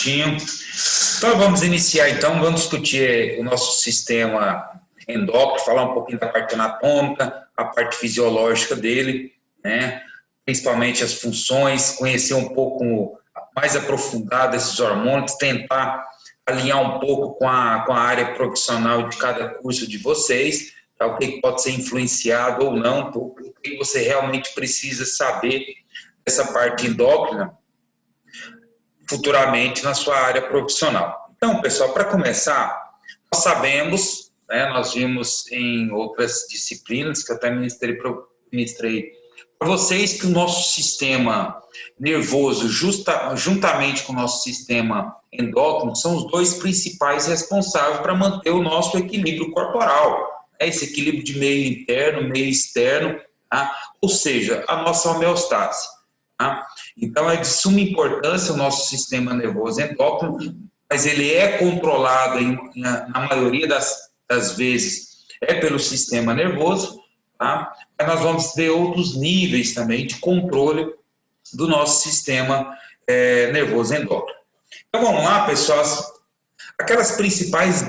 Certinho. Então vamos iniciar então, vamos discutir o nosso sistema endócrino, falar um pouquinho da parte anatômica, a parte fisiológica dele, né? Principalmente as funções, conhecer um pouco mais aprofundado esses hormônios, tentar alinhar um pouco com a área profissional de cada curso de vocês, tá? O que pode ser influenciado ou não, o que você realmente precisa saber dessa parte endócrina futuramente na sua área profissional. Então, pessoal, para começar, nós sabemos, né, nós vimos em outras disciplinas, que eu até ministrei para vocês, que o nosso sistema nervoso, juntamente com o nosso sistema endócrino, são os dois principais responsáveis para manter o nosso equilíbrio corporal, né? Esse equilíbrio de meio interno, meio externo, tá? Ou seja, a nossa homeostase. Tá? Então, é de suma importância o nosso sistema nervoso endócrino, mas ele é controlado, na maioria das vezes, pelo sistema nervoso, tá? Mas nós vamos ver outros níveis também de controle do nosso sistema nervoso endócrino. Então, vamos lá, pessoal. Aquelas principais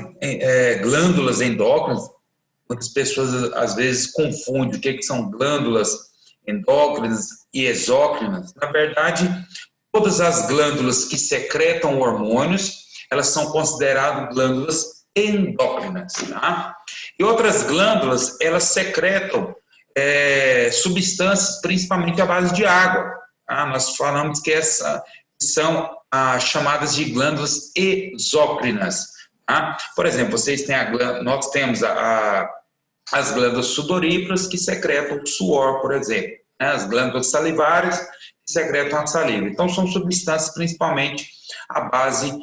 glândulas endócrinas, muitas pessoas às vezes confundem o que são glândulas endócrinas e exócrinas. Na verdade, todas as glândulas que secretam hormônios, elas são consideradas glândulas endócrinas, tá? E outras glândulas, elas secretam substâncias, principalmente à base de água, tá? Nós falamos que são chamadas de glândulas exócrinas, tá? Por exemplo, nós temos as glândulas sudoríparas que secretam o suor, por exemplo, né? As glândulas salivares que secretam a saliva. Então, são substâncias principalmente à base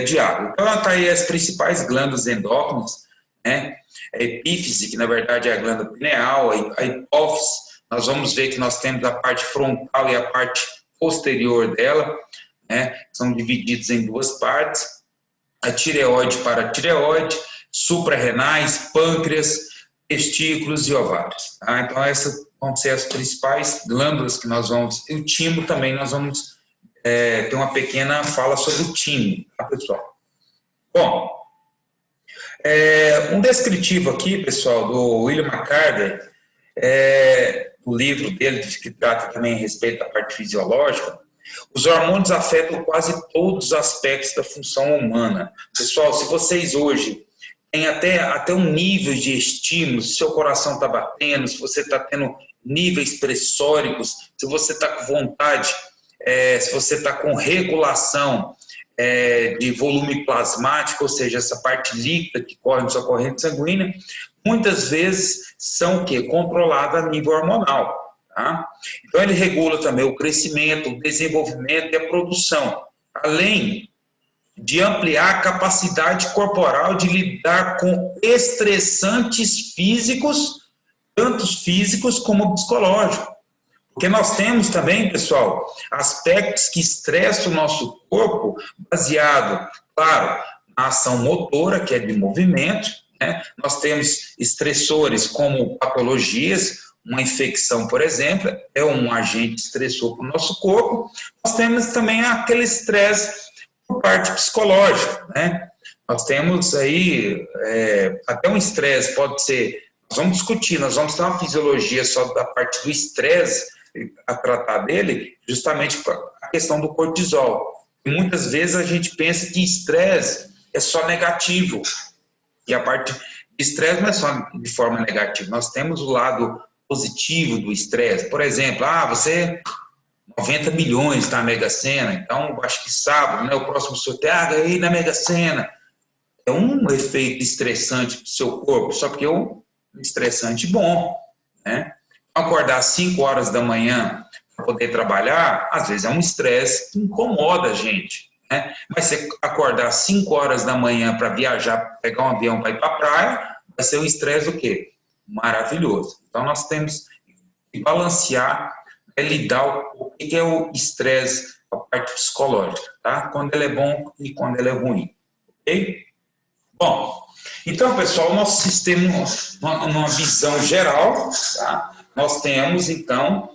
de água. Então, está aí as principais glândulas endócrinas, né? A epífise, que na verdade é a glândula pineal, a hipófise, nós vamos ver que nós temos a parte frontal e a parte posterior dela, né? São divididos em duas partes, a tireoide e paratireoide, suprarrenais, pâncreas, testículos e ovários. Tá? Então, essas vão ser as principais glândulas que nós vamos... E o timo também, nós vamos ter uma pequena fala sobre o timo, tá, pessoal? Bom, um descritivo aqui, pessoal, do William McCarter, o livro dele, que trata também a respeito da parte fisiológica. Os hormônios afetam quase todos os aspectos da função humana. Pessoal, se vocês hoje tem até um nível de estímulo, se seu coração está batendo, se você está tendo níveis pressóricos, se você está com vontade, se você está com regulação de volume plasmático, ou seja, essa parte líquida que corre na sua corrente sanguínea, muitas vezes são o quê? Controladas a nível hormonal. Tá? Então, ele regula também o crescimento, o desenvolvimento e a produção, além de ampliar a capacidade corporal de lidar com estressantes físicos, tanto físicos como psicológicos. Porque nós temos também, pessoal, aspectos que estressam o nosso corpo, baseado, claro, na ação motora, que é de movimento, né? Nós temos estressores como patologias, uma infecção, por exemplo, é um agente estressor para o nosso corpo. Nós temos também aquele estresse por parte psicológica, né? Nós temos aí até um estresse, pode ser, nós vamos discutir, nós vamos ter uma fisiologia só da parte do estresse, a tratar dele, justamente a questão do cortisol. E muitas vezes a gente pensa que estresse é só negativo, e a parte de estresse não é só de forma negativa, nós temos o lado positivo do estresse. Por exemplo, você 90 milhões está na Mega Sena, então acho que sábado, né, o próximo sorteio, aí na Mega Sena. É um efeito estressante para o seu corpo, só que é um estressante bom, né? Acordar às 5 horas da manhã para poder trabalhar, às vezes é um estresse que incomoda a gente, né? Mas você acordar às 5 horas da manhã para viajar, pegar um avião para ir para a praia, vai ser um estresse o quê? Maravilhoso. Então, nós temos que balancear, lidar o que é o estresse, a parte psicológica, tá? Quando ele é bom e quando ele é ruim, ok? Bom, então, pessoal, o nosso sistema, numa visão geral, tá? Nós temos, então,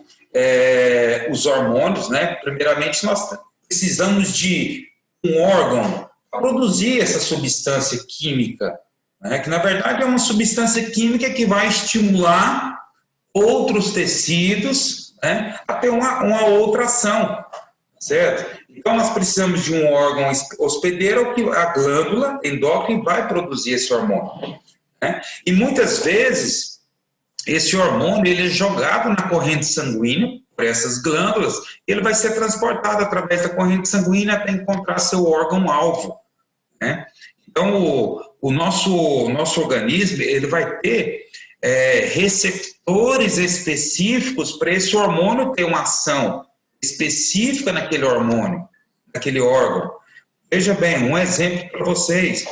os hormônios, né? Primeiramente, nós precisamos de um órgão a produzir essa substância química, né? Que na verdade é uma substância química que vai estimular outros tecidos, né, a ter uma outra ação, certo? Então nós precisamos de um órgão hospedeiro, que a glândula endócrina vai produzir esse hormônio, né? E muitas vezes esse hormônio ele é jogado na corrente sanguínea por essas glândulas, ele vai ser transportado através da corrente sanguínea até encontrar seu órgão-alvo, né? Então, o nosso organismo ele vai ter receptores específicos para esse hormônio ter uma ação específica naquele hormônio, naquele órgão. Veja bem, um exemplo para vocês.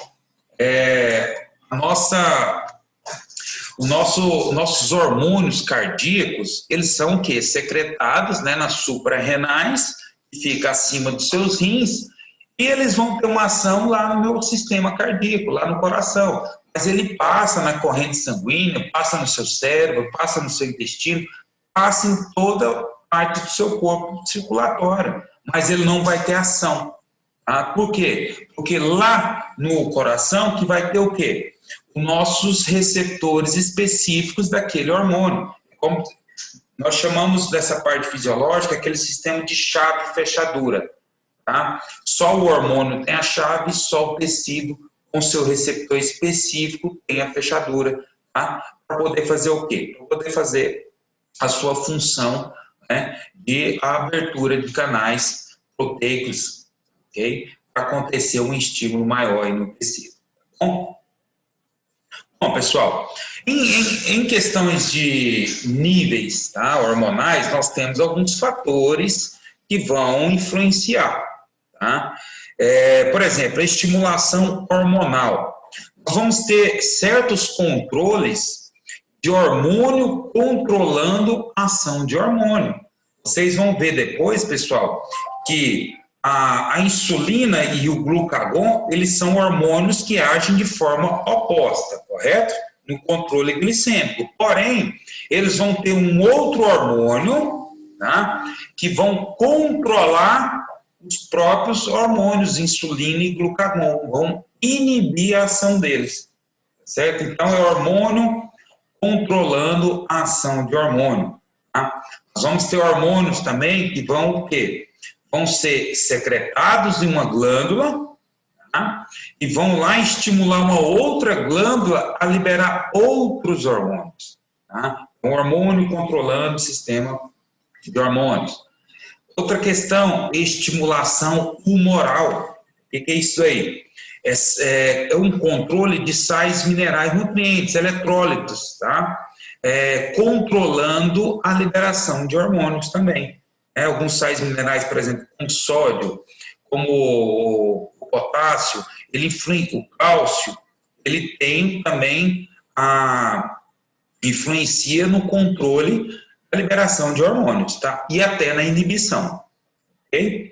Nossos hormônios cardíacos, eles são o quê? Secretados, né, nas suprarrenais, que fica acima dos seus rins, e eles vão ter uma ação lá no meu sistema cardíaco, lá no coração. Mas ele passa na corrente sanguínea, passa no seu cérebro, passa no seu intestino, passa em toda parte do seu corpo circulatório, mas ele não vai ter ação. Tá? Por quê? Porque lá no coração que vai ter o quê? Os nossos receptores específicos daquele hormônio. Como nós chamamos dessa parte fisiológica aquele sistema de chave e fechadura. Tá? Só o hormônio tem a chave, só o tecido com seu receptor específico tem a fechadura, tá? Para poder fazer o quê? Para poder fazer a sua função, né, de abertura de canais proteicos, ok? Para acontecer um estímulo maior aí no tecido. Bom, pessoal, em questões de níveis, tá, hormonais, nós temos alguns fatores que vão influenciar. Tá? Por exemplo, a estimulação hormonal. Nós vamos ter certos controles de hormônio controlando a ação de hormônio. Vocês vão ver depois, pessoal, que a insulina e o glucagon, eles são hormônios que agem de forma oposta, correto? No controle glicêmico. Porém, eles vão ter um outro hormônio, tá, que vão controlar os próprios hormônios, insulina e glucagon, vão inibir a ação deles, certo? Então, é hormônio controlando a ação de hormônio. Tá? Nós vamos ter hormônios também que vão o quê? Vão ser secretados em uma glândula, tá? E vão lá estimular uma outra glândula a liberar outros hormônios. Tá? Um hormônio controlando o sistema de hormônios. Outra questão, estimulação humoral. O que é isso aí? É um controle de sais minerais, nutrientes, eletrólitos, tá? Controlando a liberação de hormônios também. Alguns sais minerais, por exemplo, como sódio, como o potássio, o cálcio, ele tem também influencia no controle da liberação de hormônios, tá? E até na inibição, ok?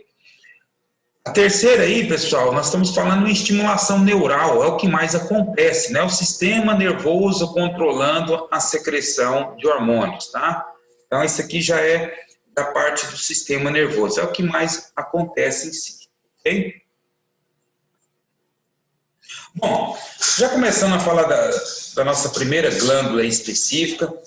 A terceira aí, pessoal, nós estamos falando em estimulação neural, é o que mais acontece, né? O sistema nervoso controlando a secreção de hormônios, tá? Então, isso aqui já é da parte do sistema nervoso, é o que mais acontece em si, ok? Bom, já começando a falar da nossa primeira glândula específica, tá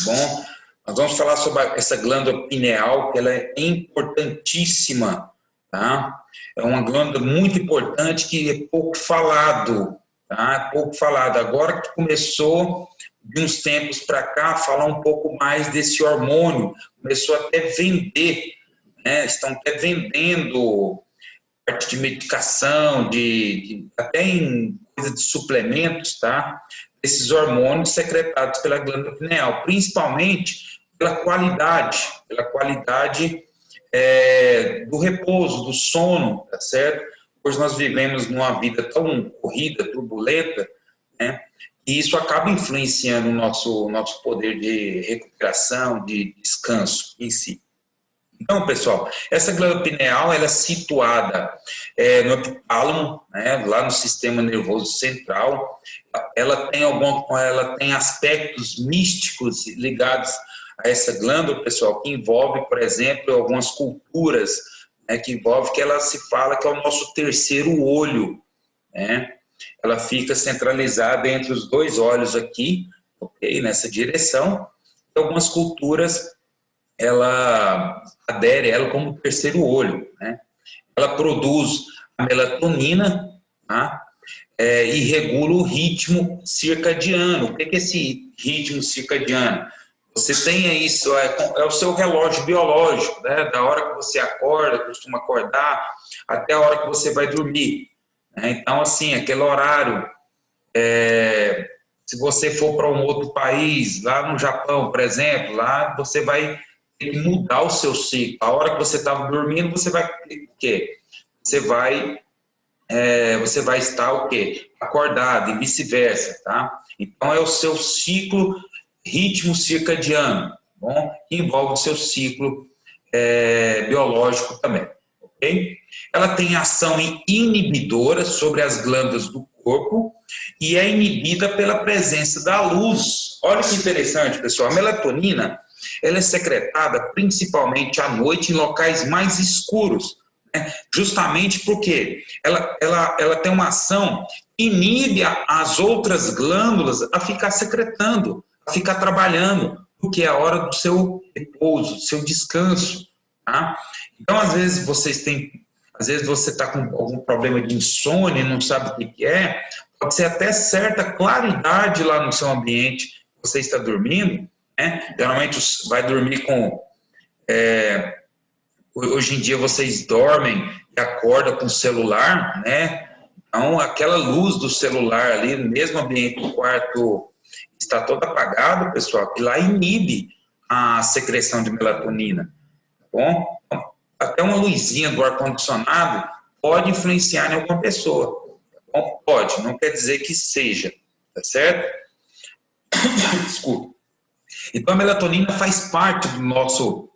bom? Nós vamos falar sobre essa glândula pineal, que ela é importantíssima, tá? É uma glândula muito importante que é pouco falado, tá? Pouco falado. Agora que começou, de uns tempos para cá, falar um pouco mais desse hormônio, começou até vender, né? Estão até vendendo parte de medicação, até em coisa de suplementos, tá? Esses hormônios secretados pela glândula pineal, principalmente pela qualidade do repouso, do sono, tá certo? Hoje nós vivemos numa vida tão corrida, turbulenta, né? E isso acaba influenciando o nosso poder de recuperação, de descanso em si. Então, pessoal, essa glândula pineal ela é situada no epitálamo, né, lá no sistema nervoso central. Ela tem aspectos místicos ligados a essa glândula, pessoal, que envolve, por exemplo, algumas culturas né, que envolve, que ela se fala que é o nosso terceiro olho, né? Ela fica centralizada entre os dois olhos aqui, ok? Nessa direção. E algumas culturas, ela adere a ela como terceiro olho, né? Ela produz a melatonina, tá? E regula o ritmo circadiano. O que é esse ritmo circadiano? Você tem isso, é o seu relógio biológico, né? Da hora que você acorda, costuma acordar, até a hora que você vai dormir. Né? Então, assim, aquele horário, se você for para um outro país, lá no Japão, por exemplo, lá você vai ter que mudar o seu ciclo. A hora que você estava dormindo, você vai o quê? Você vai estar o quê? Acordado e vice-versa, tá? Então, é o seu ciclo, ritmo circadiano, tá bom? Que envolve o seu ciclo biológico também, ok? Ela tem ação inibidora sobre as glândulas do corpo e é inibida pela presença da luz. Olha que interessante, pessoal. A melatonina, ela é secretada principalmente à noite em locais mais escuros, justamente porque ela tem uma ação que inibe as outras glândulas a ficar secretando, a ficar trabalhando, porque é a hora do seu repouso, do seu descanso. Tá? Então, às vezes você está com algum problema de insônia e não sabe o que é, pode ser até certa claridade lá no seu ambiente que você está dormindo, né? Geralmente vai dormir com... Hoje em dia vocês dormem e acordam com o celular, né? Então, aquela luz do celular ali, no mesmo ambiente do quarto, está todo apagado, pessoal, que lá inibe a secreção de melatonina, tá bom? Então, até uma luzinha do ar-condicionado pode influenciar em alguma pessoa, tá bom? Pode, não quer dizer que seja, tá certo? Desculpa. Então, a melatonina faz parte do nosso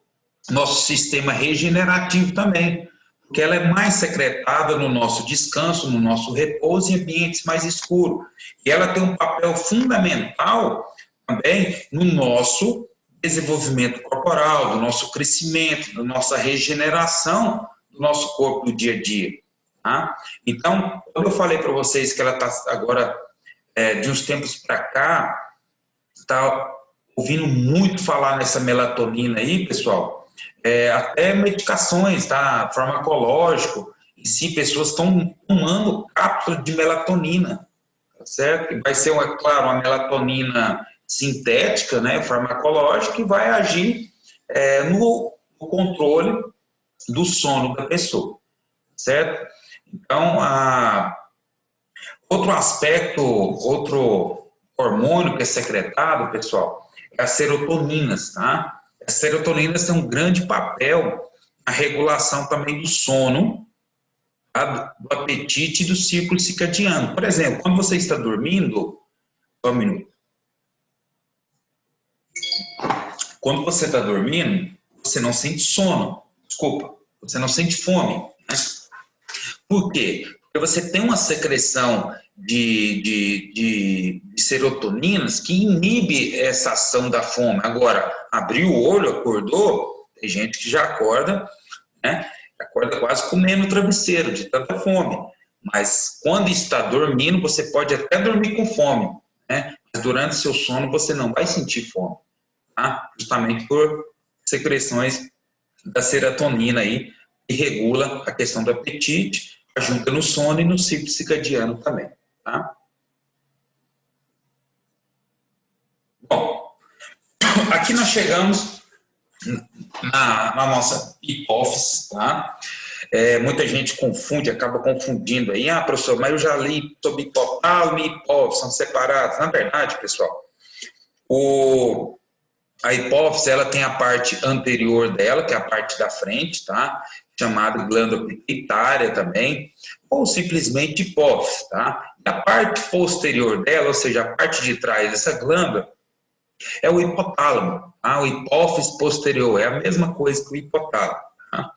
sistema regenerativo também, porque ela é mais secretada no nosso descanso, no nosso repouso em ambientes mais escuros. E ela tem um papel fundamental também no nosso desenvolvimento corporal, do nosso crescimento, da nossa regeneração do nosso corpo no dia a dia. Tá? Então, quando eu falei para vocês que ela está agora, de uns tempos para cá, está ouvindo muito falar nessa melatonina aí, pessoal, até medicações, tá? Farmacológico, em si, pessoas estão tomando cápsula de melatonina, tá certo? E vai ser, claro, uma melatonina sintética, né, farmacológica, que vai agir no controle do sono da pessoa, certo? Então, outro aspecto, outro hormônio que é secretado, pessoal, é as serotoninas, tá? As serotoninas têm um grande papel na regulação também do sono, tá? Do apetite e do ciclo circadiano. Por exemplo, quando você está dormindo, só um minuto. Quando você está dormindo, você não sente sono, desculpa, você não sente fome, né? Por quê? Porque você tem uma secreção de serotoninas que inibe essa ação da fome. Agora, abriu o olho, acordou, tem gente que já acorda, né? Acorda quase comendo o travesseiro, de tanta fome. Mas quando está dormindo, você pode até dormir com fome, né? Mas durante seu sono você não vai sentir fome, tá? Justamente por secreções da serotonina aí, que regula a questão do apetite, ajuda no sono e no ciclo circadiano também, tá? Bom, aqui nós chegamos na nossa hipófise, tá? Muita gente confunde, acaba confundindo aí, professor, mas eu já li sobre hipotálamo e hipófise, são separados. Na verdade, pessoal, a hipófise, ela tem a parte anterior dela, que é a parte da frente, tá? Chamada glândula pituitária também, ou simplesmente hipófise, tá? E a parte posterior dela, ou seja, a parte de trás dessa glândula, é o hipotálamo, tá? O hipófise posterior é a mesma coisa que o hipotálamo, tá?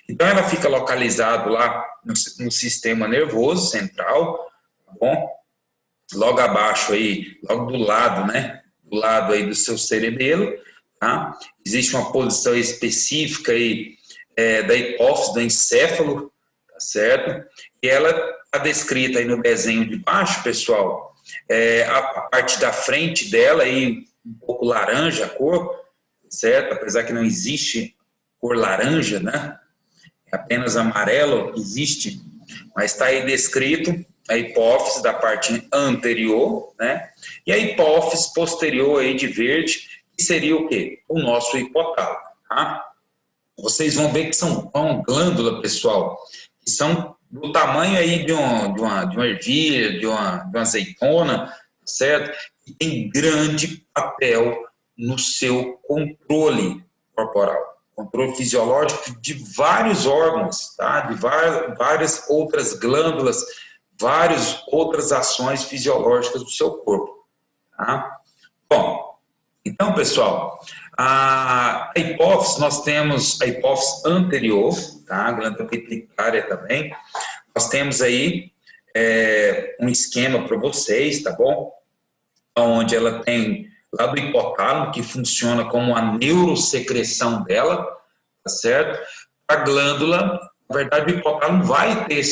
Então, ela fica localizada lá no sistema nervoso central, tá bom? Logo abaixo aí, logo do lado, né? Do lado aí do seu cerebelo, tá? Existe uma posição específica aí, da hipófise, do encéfalo, tá certo? E ela está descrita aí no desenho de baixo, pessoal, a parte da frente dela, aí, um pouco laranja a cor, certo? Apesar que não existe cor laranja, né? É apenas amarelo, existe, mas está aí descrito a hipófise da parte anterior, né? E a hipófise posterior aí de verde, que seria o quê? O nosso hipotálamo, tá? Vocês vão ver que são uma glândula, pessoal, que são do tamanho aí de uma ervilha, de uma azeitona, certo? E tem grande papel no seu controle corporal, controle fisiológico de vários órgãos, tá? De várias outras glândulas, várias outras ações fisiológicas do seu corpo, tá? Bom, então, pessoal, a hipófise, nós temos a hipófise anterior, tá? A glândula pituitária também. Nós temos aí um esquema para vocês, tá bom? Onde ela tem lá do hipotálamo, que funciona como a neurosecreção dela, tá certo? A glândula, na verdade, o hipotálamo vai ter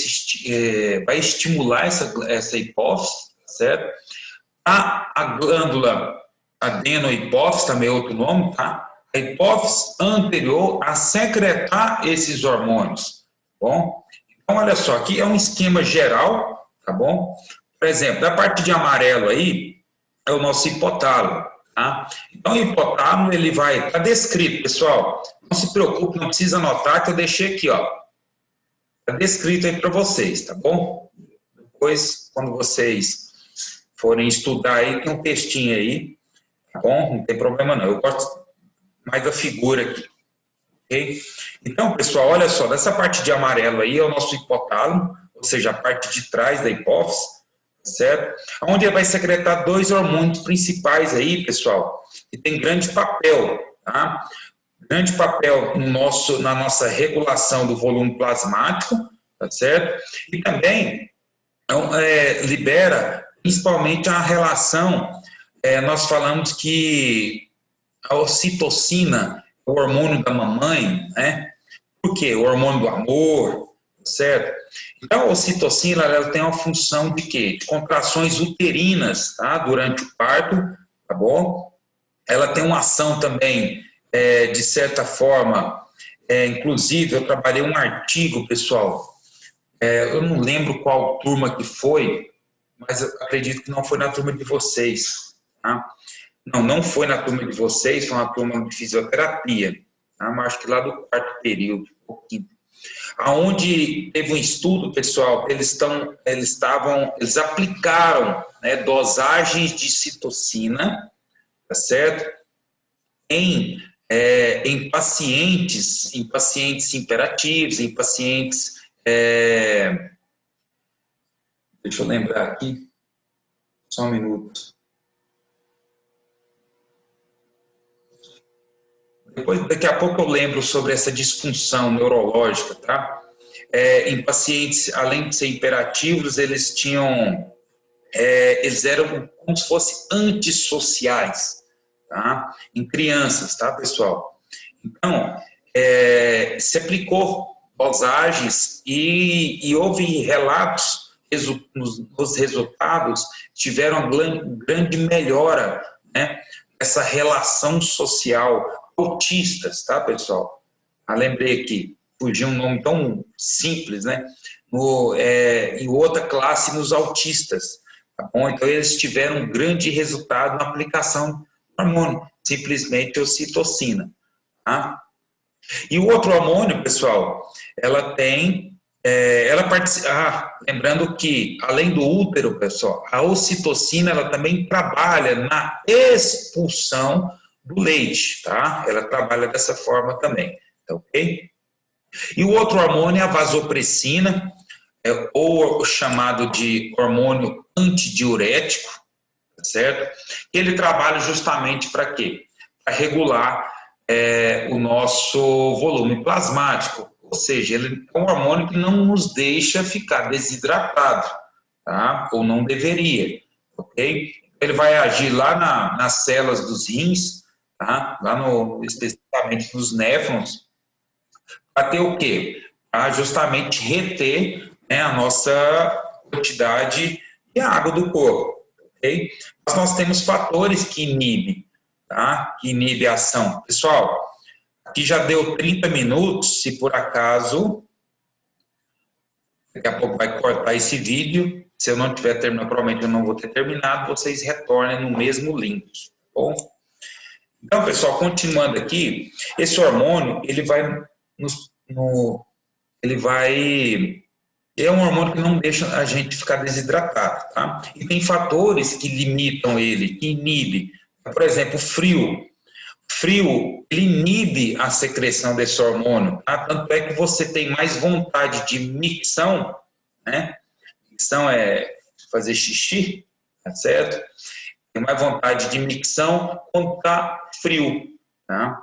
vai estimular essa hipófise, tá certo? A glândula adenohipófise, também é outro nome, tá? A hipófise anterior a secretar esses hormônios, tá bom? Então, olha só, aqui é um esquema geral, tá bom? Por exemplo, da parte de amarelo aí, é o nosso hipotálamo, tá? Então, o hipotálamo, ele vai, tá descrito, pessoal, não se preocupe, não precisa anotar, que eu deixei aqui, ó, tá descrito aí para vocês, tá bom? Depois, quando vocês forem estudar aí, tem um textinho aí, tá bom? Não tem problema não, eu gosto mais da figura aqui, ok? Então, pessoal, olha só, dessa parte de amarelo aí é o nosso hipotálamo, ou seja, a parte de trás da hipófise, certo? Onde ele vai secretar dois hormônios principais aí, pessoal, que tem grande papel, tá? Grande papel na nossa regulação do volume plasmático, tá certo? E também libera principalmente a relação, nós falamos que a ocitocina, o hormônio da mamãe, né? Por quê? O hormônio do amor, certo? Então, a ocitocina, ela tem uma função de quê? De contrações uterinas, tá? Durante o parto, tá bom? Ela tem uma ação também, de certa forma, inclusive, eu trabalhei um artigo, pessoal, eu não lembro qual turma que foi, mas eu acredito que não foi na turma de vocês, tá? Não foi na turma de vocês, foi na turma de fisioterapia, tá? Mas acho que lá do quarto período, um pouquinho. Aonde teve um estudo, pessoal, eles aplicaram, né, dosagens de citocina, tá certo? Em pacientes imperativos, em pacientes, deixa eu lembrar aqui, só um minuto. Daqui a pouco eu lembro sobre essa disfunção neurológica, tá? Em pacientes, além de ser imperativos, eles eram como se fossem antissociais, tá? Em crianças, tá, pessoal? Então, se aplicou dosagens e houve relatos, os resultados tiveram grande melhora, né? Essa relação social. Autistas, tá, pessoal? Lembrei aqui, fugiu um nome tão simples, né? E outra classe nos autistas, tá bom? Então, eles tiveram um grande resultado na aplicação do hormônio, simplesmente ocitocina, tá? E o outro hormônio, pessoal, ela tem, lembrando que, além do útero, pessoal, a ocitocina, ela também trabalha na expulsão do leite, tá? Ela trabalha dessa forma também, tá ok? E o outro hormônio é a vasopressina, ou chamado de hormônio antidiurético, tá certo? Ele trabalha justamente para quê? Para regular o nosso volume plasmático, ou seja, ele é um hormônio que não nos deixa ficar desidratado, tá? Ou não deveria, ok? Ele vai agir lá nas células dos rins, tá? Lá especificamente nos néfrons, Para ter o quê? Para justamente reter, né, a nossa quantidade de água do corpo, ok? Mas nós temos fatores que inibem, tá? Que inibem a ação. Pessoal, aqui já deu 30 minutos, se por acaso, daqui a pouco vai cortar esse vídeo, se eu não tiver terminado, provavelmente eu não vou ter terminado, vocês retornem no mesmo link, tá bom? Então, pessoal, continuando aqui, esse hormônio, ele vai é um hormônio que não deixa a gente ficar desidratado, tá? E tem fatores que limitam ele, que inibem. Por exemplo, o frio. Frio, ele inibe a secreção desse hormônio, tá? Tanto é que você tem mais vontade de micção, né? Micção é fazer xixi, tá certo? Tem mais vontade de micção quando está frio, tá?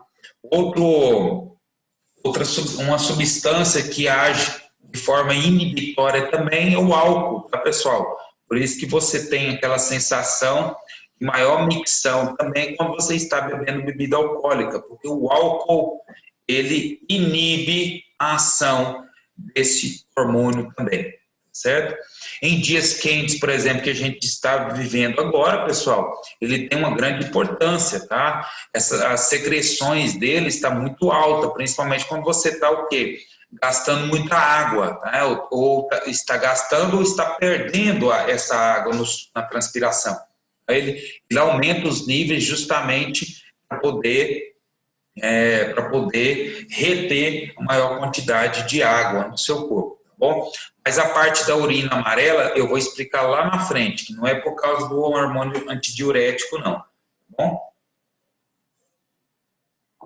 Uma substância que age de forma inibitória também é o álcool, tá, pessoal? Por isso que você tem aquela sensação de maior micção também quando você está bebendo bebida alcoólica, porque o álcool, ele inibe a ação desse hormônio também, certo? Em dias quentes, por exemplo, que a gente está vivendo agora, pessoal, ele tem uma grande importância, tá? As secreções dele estão muito altas, principalmente quando você está o quê? Gastando muita água, né? Ou está gastando ou está perdendo essa água na transpiração. Ele aumenta os níveis justamente para poder reter a maior quantidade de água no seu corpo, tá bom? Mas a parte da urina amarela eu vou explicar lá na frente, que não é por causa do hormônio antidiurético, não, tá bom?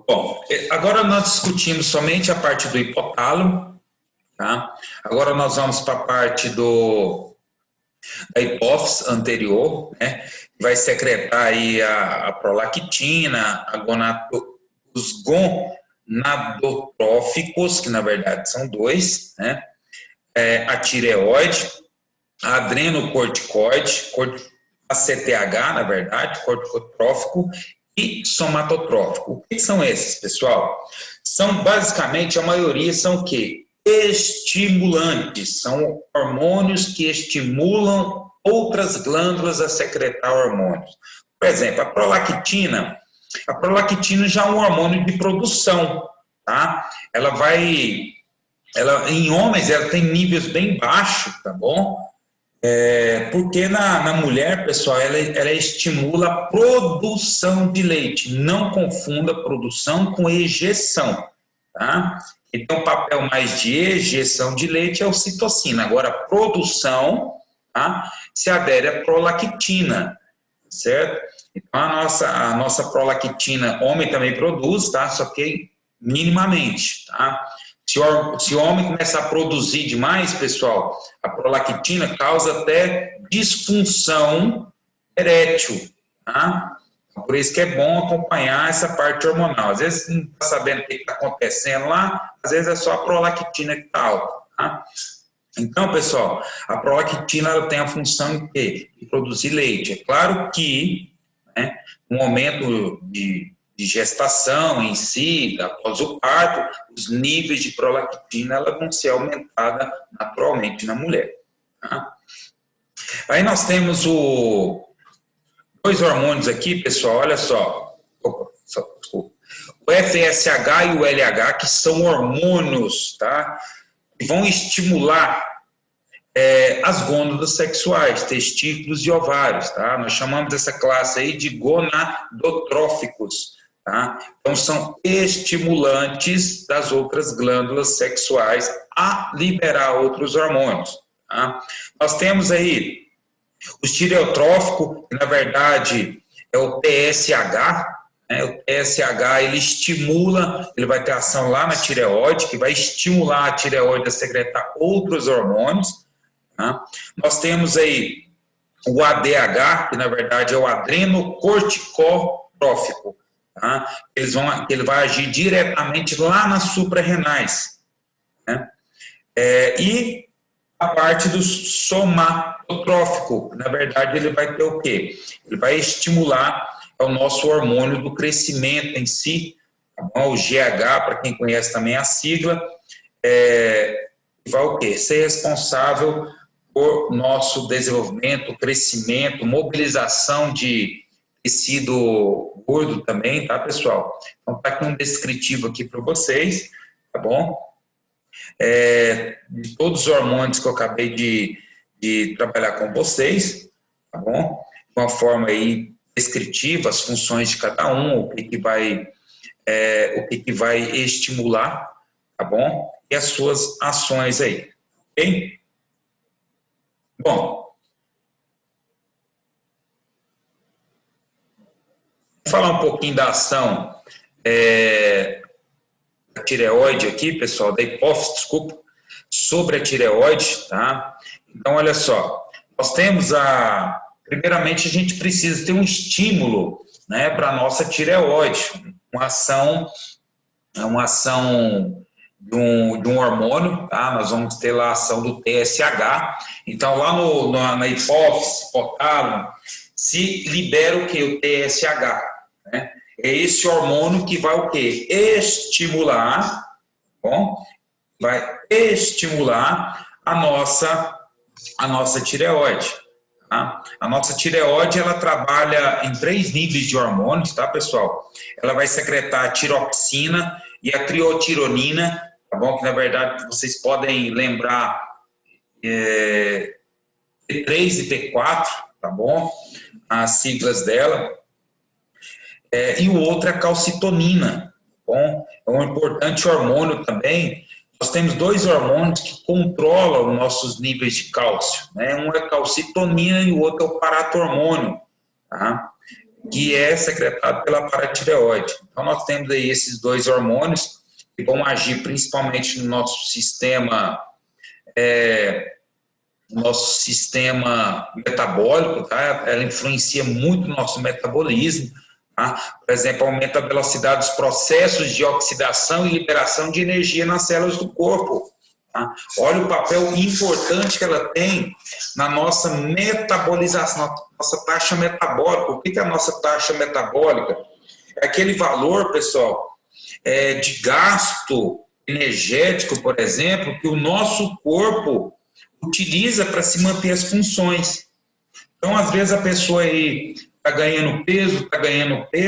Bom, agora nós discutimos somente a parte do hipotálamo, tá? Agora nós vamos para a parte da hipófise anterior, né? Vai secretar aí a prolactina, os gonadotróficos, que na verdade são dois, né? A tireoide, a adrenocorticoide, a CTH, na verdade, corticotrófico e somatotrófico. O que são esses, pessoal? São basicamente, a maioria são o quê? Estimulantes, são hormônios que estimulam outras glândulas a secretar hormônios. Por exemplo, a prolactina já é um hormônio de produção, tá? Em homens, ela tem níveis bem baixos, tá bom? Porque na mulher, pessoal, ela estimula a produção de leite. Não confunda produção com ejeção, tá? Então, o papel mais de ejeção de leite é a ocitocina. Agora, a produção, tá? Se adere à prolactina, certo? Então, a nossa prolactina, homem também produz, tá? Só que minimamente, tá? Se o homem começar a produzir demais, pessoal, a prolactina causa até disfunção erétil, tá? Por isso que é bom acompanhar essa parte hormonal. Às vezes não está sabendo o que está acontecendo lá, às vezes é só a prolactina que está alta, tá? Então, pessoal, a prolactina ela tem a função de produzir leite. É claro que, né, no momento de gestação em si, após o parto, os níveis de prolactina ela vão ser aumentados naturalmente na mulher, tá? Aí nós temos dois hormônios aqui, pessoal, olha só. Desculpa. O FSH e o LH, que são hormônios, tá? Que vão estimular as gônadas sexuais, testículos e ovários, tá? Nós chamamos essa classe aí de gonadotróficos, tá? Então, são estimulantes das outras glândulas sexuais a liberar outros hormônios, tá? Nós temos aí os tireotróficos, que na verdade é o TSH, né? O TSH ele estimula, ele vai ter ação lá na tireoide, que vai estimular a tireoide a secretar outros hormônios, tá? Nós temos aí o ADH, que na verdade é o adrenocorticotrófico, tá? Ele vai agir diretamente lá nas suprarrenais, né? E a parte do somatotrófico, na verdade, ele vai ter o quê? Ele vai estimular o nosso hormônio do crescimento em si, tá bom? O GH, para quem conhece também a sigla, vai o quê? Ser responsável por nosso desenvolvimento, crescimento, mobilização de tecido gordo também, tá, pessoal? Então, tá aqui um descritivo aqui para vocês, tá bom? De todos os hormônios que eu acabei de trabalhar com vocês, tá bom? De uma forma aí descritiva, as funções de cada um, o que vai estimular, tá bom? E as suas ações aí, ok? Bom, vou falar um pouquinho da ação da tireoide aqui, pessoal, da hipófise, desculpa, sobre a tireoide, tá? Então, olha só, nós temos primeiramente, a gente precisa ter um estímulo, né, para a nossa tireoide, uma ação de um hormônio, tá? Nós vamos ter lá a ação do TSH. Então, lá na hipófise, hipotálamo, se libera o que? O TSH, né? É esse hormônio que vai o quê? Estimular, bom? Vai estimular a nossa tireoide. Tá? A nossa tireoide, ela trabalha em 3 níveis de hormônios, tá, pessoal? Ela vai secretar a tiroxina e a triotironina, tá bom? Que, na verdade, vocês podem lembrar T3 e T4, tá bom? As siglas dela. E o outro é a calcitonina, tá bom? É um importante hormônio também. Nós temos 2 hormônios que controlam os nossos níveis de cálcio, né? Um é a calcitonina e o outro é o paratormônio, tá? Que é secretado pela paratireoide. Então, nós temos aí esses 2 hormônios que vão agir principalmente no nosso sistema metabólico, tá? Ela influencia muito no nosso metabolismo, tá? Por exemplo, aumenta a velocidade dos processos de oxidação e liberação de energia nas células do corpo. Tá? Olha o papel importante que ela tem na nossa metabolização, nossa taxa metabólica. O que é a nossa taxa metabólica? É aquele valor, pessoal, de gasto energético, por exemplo, que o nosso corpo utiliza para se manter as funções. Então, às vezes, a pessoa aí está ganhando peso,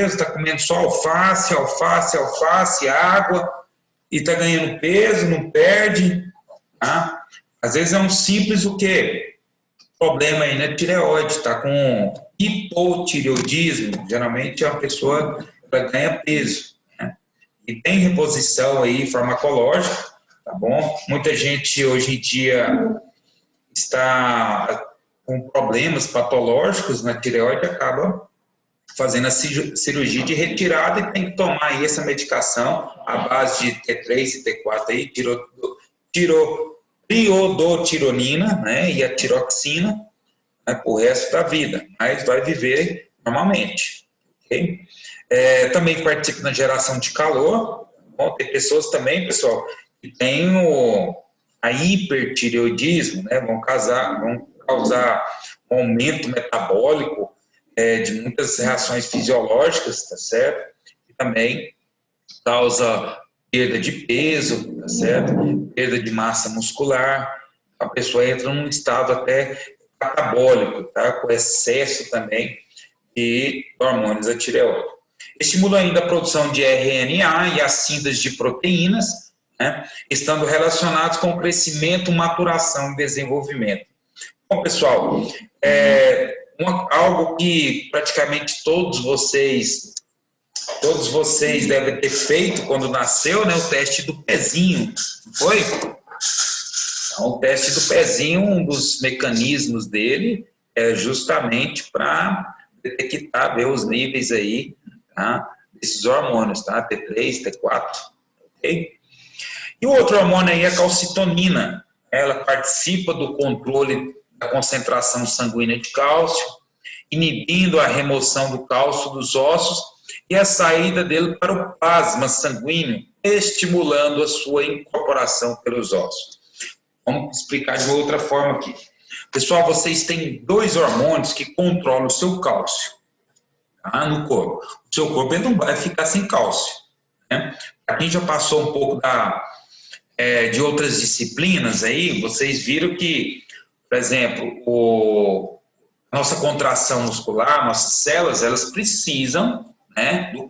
está comendo só alface, água, e está ganhando peso, não perde. Tá? Às vezes é um simples o quê? Problema aí na tireoide, está com hipotireoidismo, geralmente a pessoa ganha peso, né? E tem reposição aí farmacológica, tá bom? Muita gente hoje em dia está com problemas patológicos na tireoide, acaba fazendo a cirurgia de retirada e tem que tomar aí essa medicação à base de T3 e T4 aí, triodotironina, né, e a tiroxina, né, o resto da vida, mas vai viver normalmente, ok? Também participa na geração de calor. Bom, tem pessoas também, pessoal, que têm a hipertireoidismo, né, vão causar um aumento metabólico de muitas reações fisiológicas, tá certo? E também causa perda de peso, tá certo? Perda de massa muscular. A pessoa entra num estado até catabólico, tá? Com excesso também de hormônios da tireoide. Estimula ainda a produção de RNA e a síntese de proteínas, né? Estando relacionados com o crescimento, maturação e desenvolvimento. Bom, pessoal, algo que praticamente todos vocês devem ter feito quando nasceu, né? O teste do pezinho, foi? Então, o teste do pezinho, um dos mecanismos dele é justamente para detectar, ver os níveis aí, tá? Desses hormônios, tá? T3, T4, ok? E o outro hormônio aí é a calcitonina. Ela participa do controle da concentração sanguínea de cálcio, inibindo a remoção do cálcio dos ossos e a saída dele para o plasma sanguíneo, estimulando a sua incorporação pelos ossos. Vamos explicar de uma outra forma aqui. Pessoal, vocês têm 2 hormônios que controlam o seu cálcio, tá, no corpo. O seu corpo ele não vai ficar sem cálcio, né? Para quem já passou um pouco de outras disciplinas aí, vocês viram que, por exemplo, nossa contração muscular, nossas células, elas precisam, né, do